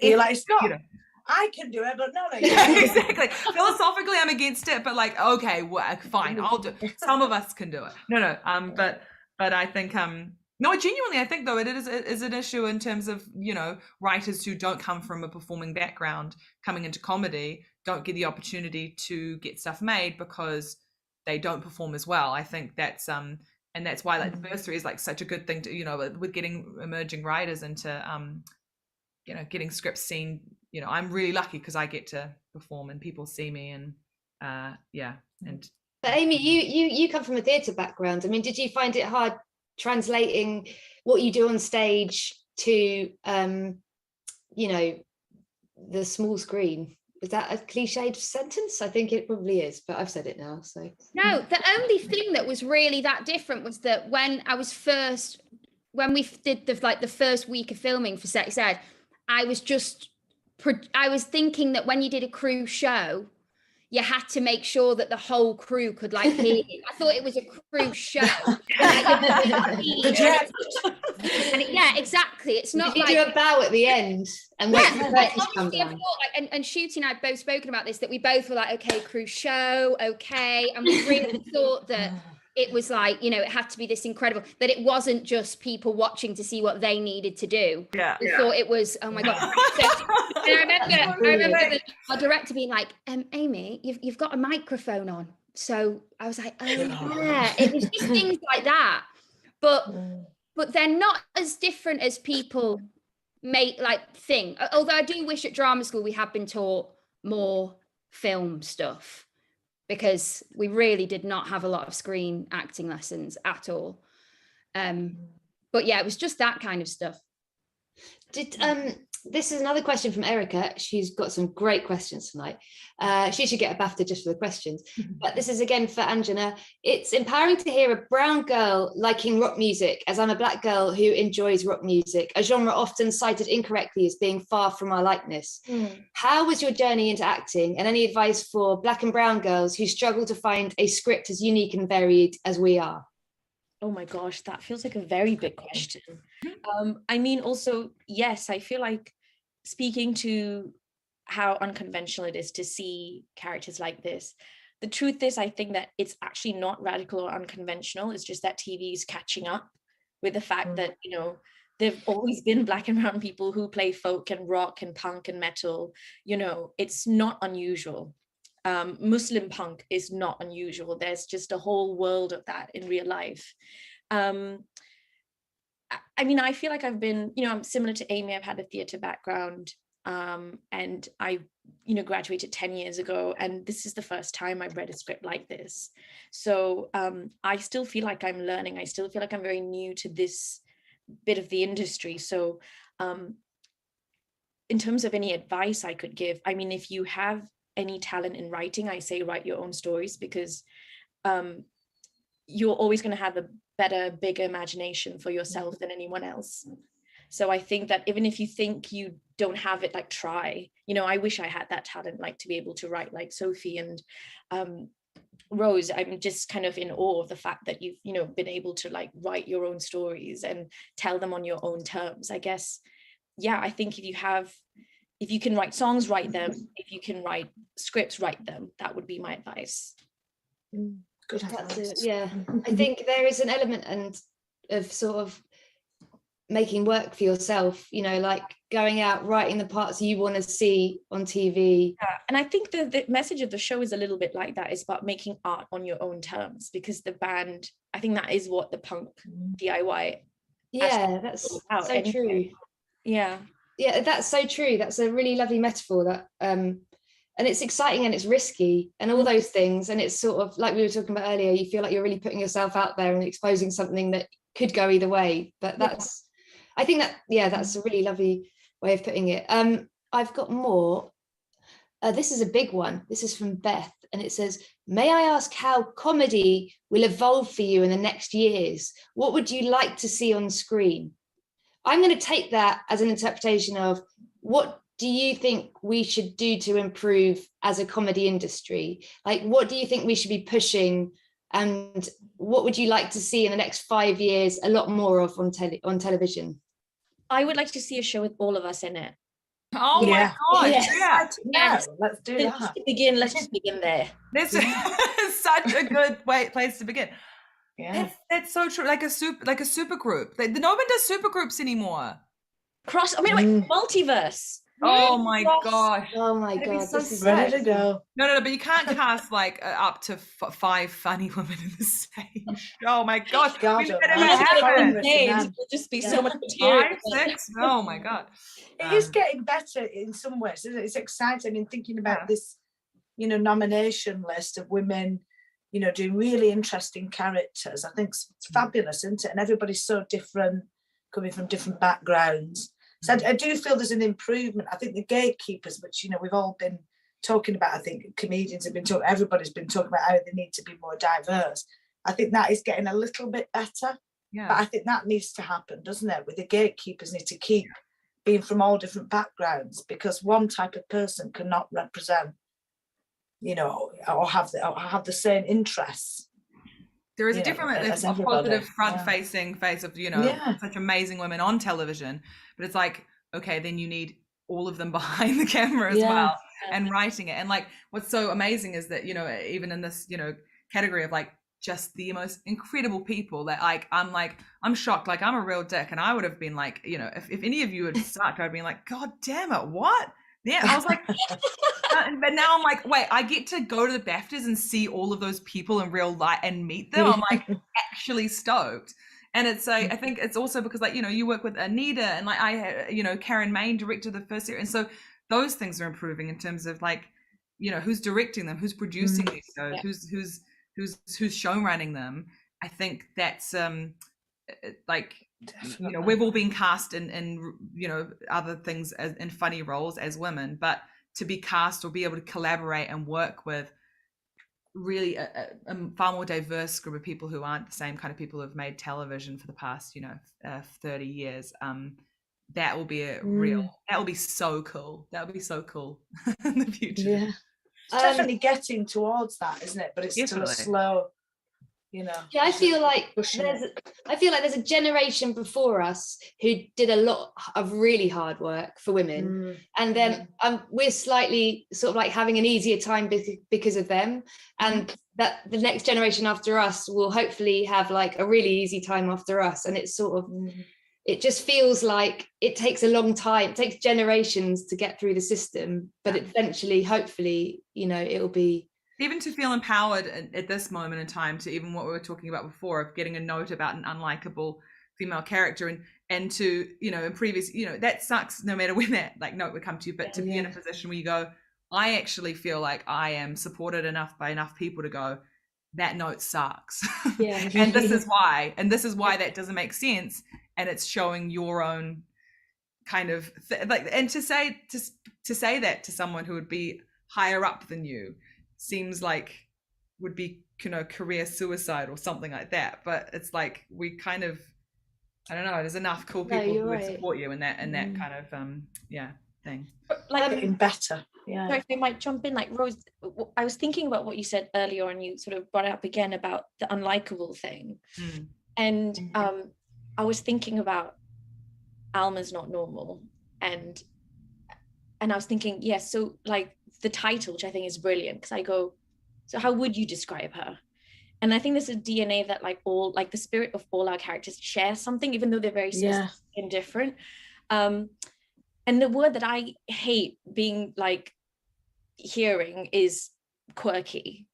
you're like, stop. You know, I can do it, but no. Yeah, exactly. Philosophically, I'm against it, but like, okay, well, fine, I'll do it. Some of us can do it. No. But I think no, genuinely, I think though it is an issue in terms of, you know, writers who don't come from a performing background coming into comedy don't get the opportunity to get stuff made because they don't perform as well. I think that's and that's why like diversity is like such a good thing to, you know, with getting emerging writers into you know, getting scripts seen. You know, I'm really lucky because I get to perform and people see me, and and but Amy, you come from a theatre background. I mean, did you find it hard translating what you do on stage to you know, the small screen? Is that a cliched sentence? I think it probably is, but I've said it now. So no, the only thing that was really that different was that when we did the first week of filming for Sex Ed, I was thinking that when you did a crew show, you had to make sure that the whole crew could like hear you. I thought it was a crew show. Yeah, exactly. It's not you do a bow at the end and wait for the curtains to come down. And Shooty and I have both spoken about this, that we both were like, okay, crew show, okay. And we really thought that it was like, you know, it had to be this incredible, that it wasn't just people watching to see what they needed to do. We thought it was, oh my God. So, and I remember our director being like, Amy, you've got a microphone on. So I was like, oh yeah, it was just things like that. But they're not as different as people think. Although I do wish at drama school we had been taught more film stuff, because we really did not have a lot of screen acting lessons at all. But yeah, it was just that kind of stuff. This is another question from Erica. She's got some great questions tonight. She should get a BAFTA just for the questions. But this is again for Anjana. It's empowering to hear a brown girl liking rock music, as I'm a black girl who enjoys rock music, a genre often cited incorrectly as being far from our likeness. How was your journey into acting, and any advice for black and brown girls who struggle to find a script as unique and varied as we are? Oh my gosh, that feels like a very big question. I mean, also, yes, I feel like speaking to how unconventional it is to see characters like this. The truth is, I think that it's actually not radical or unconventional. It's just that TV is catching up with the fact that, you know, there've always been black and brown people who play folk and rock and punk and metal. You know, it's not unusual. Muslim punk is not unusual. There's just a whole world of that in real life. I mean, I feel like I've been, you know, I'm similar to Amy. I've had a theatre background, and I, you know, graduated 10 years ago, and this is the first time I've read a script like this. So I still feel like I'm learning. I still feel like I'm very new to this bit of the industry. So in terms of any advice I could give, I mean, if you have any talent in writing, I say write your own stories, because you're always going to have a better, bigger imagination for yourself than anyone else. So I think that even if you think you don't have it, like, try. You know, I wish I had that talent, like, to be able to write like Sophie and Rose. I'm just kind of in awe of the fact that you've, you know, been able to like write your own stories and tell them on your own terms. I guess, yeah, I think if you can write songs, write them. If you can write scripts, write them. That would be my advice. Good advice. Yeah, I think there is an element of sort of making work for yourself, you know, like going out, writing the parts you want to see on TV. Yeah. And I think the message of the show is a little bit like that. It's about making art on your own terms, because the band, I think that is what the punk DIY. Yeah, that's so anyway. true. Yeah. Yeah, that's so true. That's a really lovely metaphor, that and it's exciting and it's risky and all those things. And it's sort of like we were talking about earlier, you feel like you're really putting yourself out there and exposing something that could go either way. But that's, I think that, yeah, that's a really lovely way of putting it. I've got more. This is a big one. This is from Beth, and it says, may I ask how comedy will evolve for you in the next years? What would you like to see on screen? I'm going to take that as an interpretation of, what do you think we should do to improve as a comedy industry? Like, what do you think we should be pushing? And what would you like to see in the next 5 years a lot more of on television? I would like to see a show with all of us in it. Oh my God. Yes. Yeah. Let's do that. Let's just begin there. This is such a good place to begin. Yeah. That's so true. Like a super group. No one does super groups anymore. Multiverse. Oh my gosh. Oh my God. This is ready to go. No, but you can't cast like up to 5 funny women in the same show. Oh my gosh. God, it'll just be so much material. 5, 6. Oh my God. It is getting better in some ways, isn't it? It's exciting in thinking about this, you know, nomination list of women, you know, doing really interesting characters. I think it's fabulous, isn't it? And everybody's so different, coming from different backgrounds. So I do feel there's an improvement. I think the gatekeepers, which, you know, we've all been talking about, I think comedians have been talking, everybody's been talking about how they need to be more diverse. I think that is getting a little bit better. Yeah. But I think that needs to happen, doesn't it? With the gatekeepers need to keep being from all different backgrounds, because one type of person cannot represent, you know, or have the same interests. There is a different, a positive front-facing face of, you know, such amazing women on television, but it's like, okay, then you need all of them behind the camera as well, and writing it. And like, what's so amazing is that, you know, even in this, you know, category of like just the most incredible people that I'm shocked. Like, I'm a real dick, and I would have been like, you know, if any of you had sucked, I'd been like, God damn it, what? Yeah, I was like, but now I'm like, wait, I get to go to the BAFTAs and see all of those people in real life and meet them. I'm like actually stoked. And it's like, I think it's also because, like, you know, you work with Anita, and like you know, Karen Main directed the first series, and so those things are improving in terms of like, you know, who's directing them, who's producing these shows, who's show running them. I think that's like, definitely. You know, we've all been cast in you know, other things in funny roles as women, but to be cast or be able to collaborate and work with really a far more diverse group of people who aren't the same kind of people who've made television for the past, you know, 30 years, that will be that will be so cool. That will be so cool in the future. Yeah, it's definitely getting towards that, isn't it? But it's still a slow, you know. Yeah, I feel like there's a generation before us who did a lot of really hard work for women, and then we're slightly sort of like having an easier time because of them, and that the next generation after us will hopefully have like a really easy time after us. And it's sort of it just feels like it takes a long time, it takes generations to get through the system, but eventually, hopefully, you know, it'll be. Even to feel empowered at this moment in time, to even what we were talking about before of getting a note about an unlikable female character, and to, you know, in previous, you know, that sucks no matter when that like note would come to you, but to be in a position where you go, I actually feel like I am supported enough by enough people to go, that note sucks. And this is why that doesn't make sense. And it's showing your own kind of like, and to say that to someone who would be higher up than you seems like would be, you know, career suicide or something like that. But it's like, we kind of, I don't know, there's enough cool people who would support you in that kind of thing. Like getting better. Yeah. If I might jump in, like Rose, I was thinking about what you said earlier, and you sort of brought it up again about the unlikable thing. And I was thinking about Alma's Not Normal, and I was thinking, yes, so like the title, which I think is brilliant, because I go, so how would you describe her? And I think there's a DNA that the spirit of all our characters share something, even though they're very specific and different. And the word that I hate being like hearing is quirky.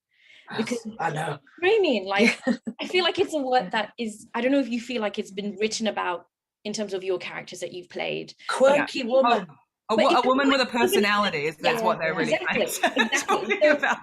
Because I know. What do you mean? Like, I feel like it's a word that is, I don't know if you feel like it's been written about in terms of your characters that you've played. Quirky woman. A woman with a personality, that's what they're really talking about.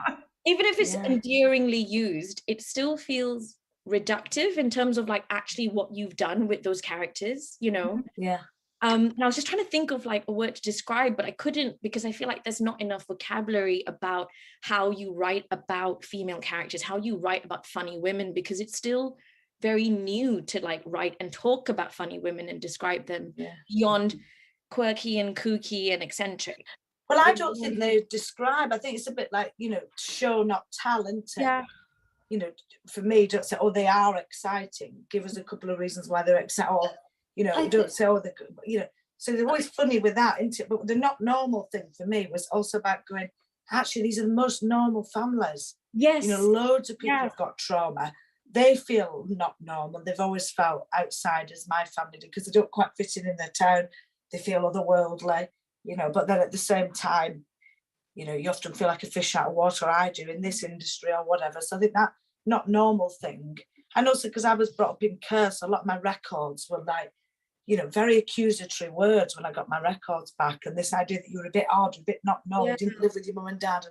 Even if it's endearingly used, it still feels reductive in terms of like actually what you've done with those characters, you know? Yeah. And I was just trying to think of like a word to describe, but I couldn't, because I feel like there's not enough vocabulary about how you write about female characters, how you write about funny women, because it's still very new to like write and talk about funny women and describe them beyond quirky and kooky and eccentric. Well, I don't think they describe, I think it's a bit like, you know, show not talent. Yeah. You know, for me, don't say, oh, they are exciting. Give us a couple of reasons why they're exciting. Or, you know, don't say, oh, you know, so they're always funny with that, isn't it? But the not normal thing for me was also about going, actually, these are the most normal families. Yes. You know, loads of people have got trauma. They feel not normal. They've always felt outsiders, my family, because they don't quite fit in their town. They feel otherworldly, you know, but then at the same time, you know, you often feel like a fish out of water, I do, in this industry or whatever. So I think that not normal thing. And also because I was brought up in Curse, a lot of my records were like, you know, very accusatory words when I got my records back. And this idea that you were a bit odd, a bit not normal, didn't live with your mum and dad.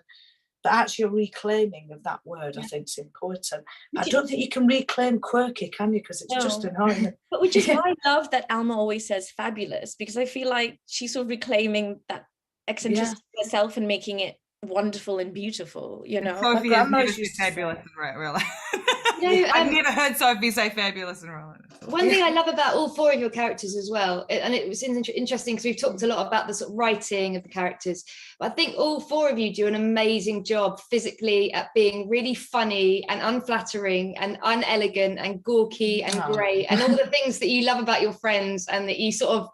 But actually a reclaiming of that word, I think, is important. I don't think you can reclaim quirky, can you? Because it's just annoying. But which is why I love that Alma always says fabulous, because I feel like she's sort of reclaiming that eccentricity herself and making it wonderful and beautiful, you know. Sophie has never said fabulous in real life. I've never heard Sophie say fabulous in real life. One thing I love about all four of your characters as well, and it was interesting because we've talked a lot about the sort of writing of the characters, but I think all four of you do an amazing job physically at being really funny and unflattering and unelegant and gawky and great and all the things that you love about your friends, and that you sort of,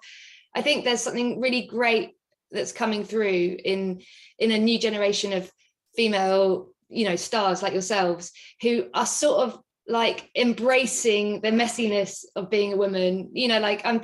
I think there's something really great that's coming through in a new generation of female, you know, stars like yourselves, who are sort of like embracing the messiness of being a woman. You know, like I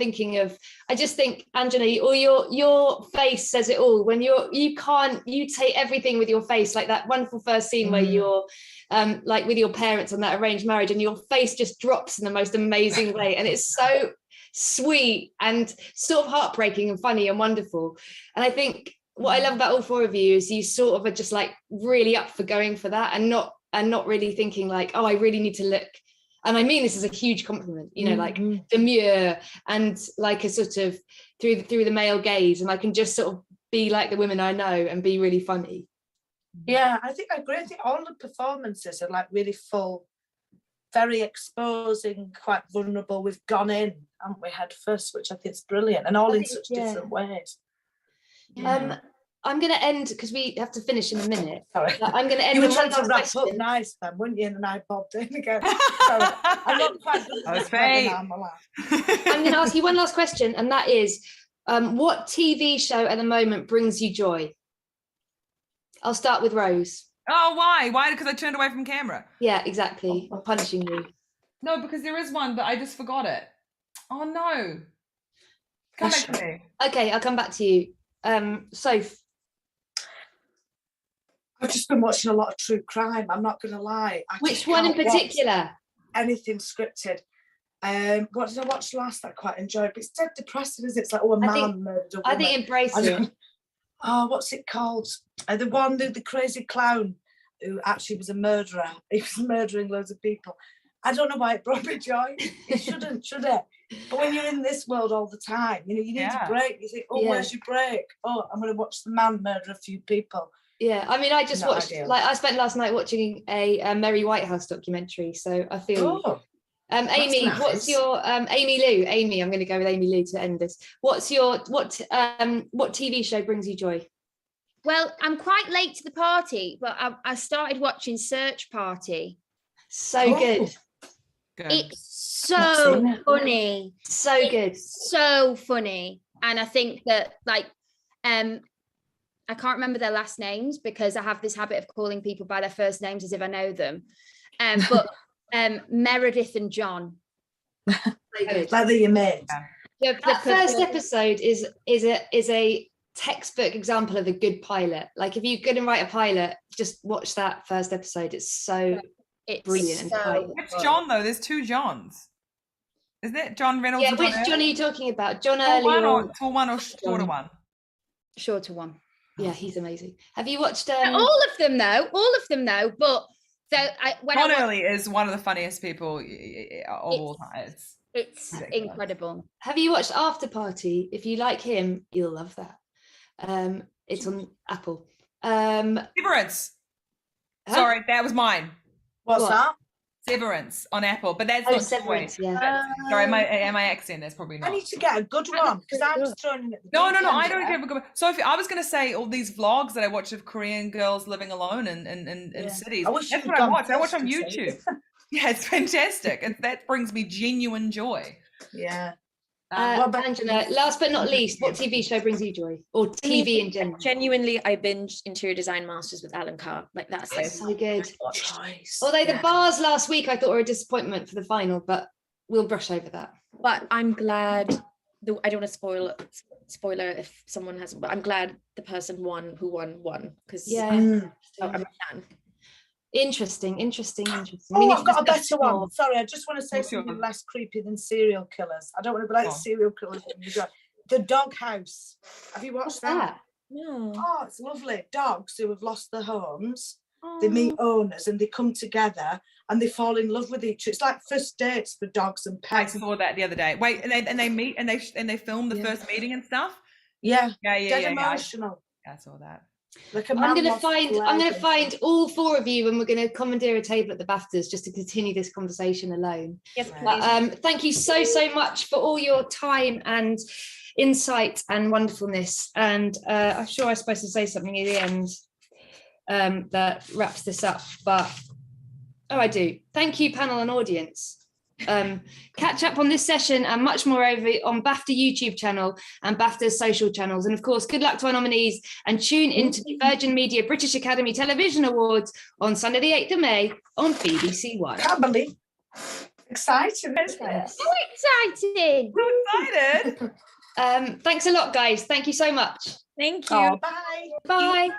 just think, Anjana, or your face says it all. When you take everything with your face, like that wonderful first scene where you're like with your parents on that arranged marriage, and your face just drops in the most amazing way, and it's so sweet and sort of heartbreaking and funny and wonderful. And I think what I love about all four of you is you sort of are just like really up for going for that, and not really thinking like, oh, I really need to look, and I mean this is a huge compliment, you know, like demure and like a sort of through the male gaze, and I can just sort of be like the women I know and be really funny. Yeah, I think I agree. I think all the performances are like really full, very exposing, quite vulnerable. We've gone in, haven't we, head first, which I think is brilliant, and all in such different ways. I'm going to end because we have to finish in a minute. Sorry, I'm going to end. You were trying to wrap up nice, then, weren't you? And I bobbed in again. Sorry, I'm not quite good at this. I'm going to ask you one last question, and that is, what TV show at the moment brings you joy? I'll start with Rose. Oh, why? Why? Because I turned away from camera. Yeah, exactly. I'm punishing you. No, because there is one, but I just forgot it. Oh no! Come back to me. Okay, I'll come back to you. Soph. I've just been watching a lot of true crime. I'm not going to lie. Which one in particular? Anything scripted. What did I watch last that I quite enjoyed? But it's dead depressing, isn't it? It's like, oh, a man murdered a woman. I think Embrace it. Oh, what's it called? The one, the crazy clown who actually was a murderer. He was murdering loads of people. I don't know why it brought me joy. It shouldn't, should it? But when you're in this world all the time, you know, you need a break. You think, oh, where's your break? Oh, I'm going to watch the man murder a few people. Yeah, I mean, I just watched, like, I spent last night watching a Mary Whitehouse documentary, so I feel... Oh, Amy, nice. what's your Amy, I'm going to go with Amy Lou to end this. What TV show brings you joy? Well, I'm quite late to the party, but I started watching Search Party. So good. It's so funny. So good. So funny. And I think that, like, I can't remember their last names because I have this habit of calling people by their first names as if I know them. But Meredith and John. Whether you made. That first episode is a textbook example of a good pilot. Like if you're going to write a pilot, just watch that first episode. It's so brilliant and tight. Which John though? There's two Johns. Isn't it John Reynolds? Yeah, which John are you talking about? John Early tall one or shorter one? Shorter one. Yeah, he's amazing. Have you watched all of them though? But John Early is one of the funniest people of all time. It's incredible. Have you watched After Party? If you like him, you'll love that. It's on Apple. Severance. Sorry, that was mine. What's that? Severance on Apple, but that's not Severance. Yeah. Sorry, my accent. That's probably not. I need to get a good one because I'm just throwing it. No. I don't have a good one. Sophie, I was going to say all these vlogs that I watch of Korean girls living alone in cities. That's what I watch. I watch on YouTube. Yeah, it's fantastic, and that brings me genuine joy. Yeah. Angela, last but not least, what TV show brings you joy, or TV in general? Genuinely, I binged Interior Design Masters with Alan Carr. Like that's so good. Choice. Although the bars last week I thought were a disappointment for the final, but we'll brush over that. But I'm glad. I don't want to spoiler if someone hasn't. But I'm glad the person who won because I'm a fan. Interesting. Oh, I've got a better one. Sorry, I just want to say something less creepy than serial killers. I don't want to be like serial killers. The Dog House. Have you watched that? No. Oh, it's lovely. Dogs who have lost their homes. They meet owners and they come together and they fall in love with each other. It's like first dates for dogs and pets. I saw that the other day. Wait, and they meet and they film the first meeting and stuff. Yeah. Dead emotional. I saw that. Like I'm gonna find all four of you, and we're gonna commandeer a table at the BAFTAs just to continue this conversation alone. Yes, thank you so much for all your time and insight and wonderfulness. And I'm sure I'm supposed to say something at the end that wraps this up, but I do. Thank you, panel and audience. Catch up on this session and much more over on BAFTA YouTube channel and BAFTA's social channels. And of course, good luck to our nominees and tune into the Virgin Media British Academy Television Awards on Sunday the 8th of May on BBC One. Can't believe. Exciting, isn't it? So exciting. So excited. Thanks a lot, guys. Thank you so much. Thank you. Oh, bye. Bye.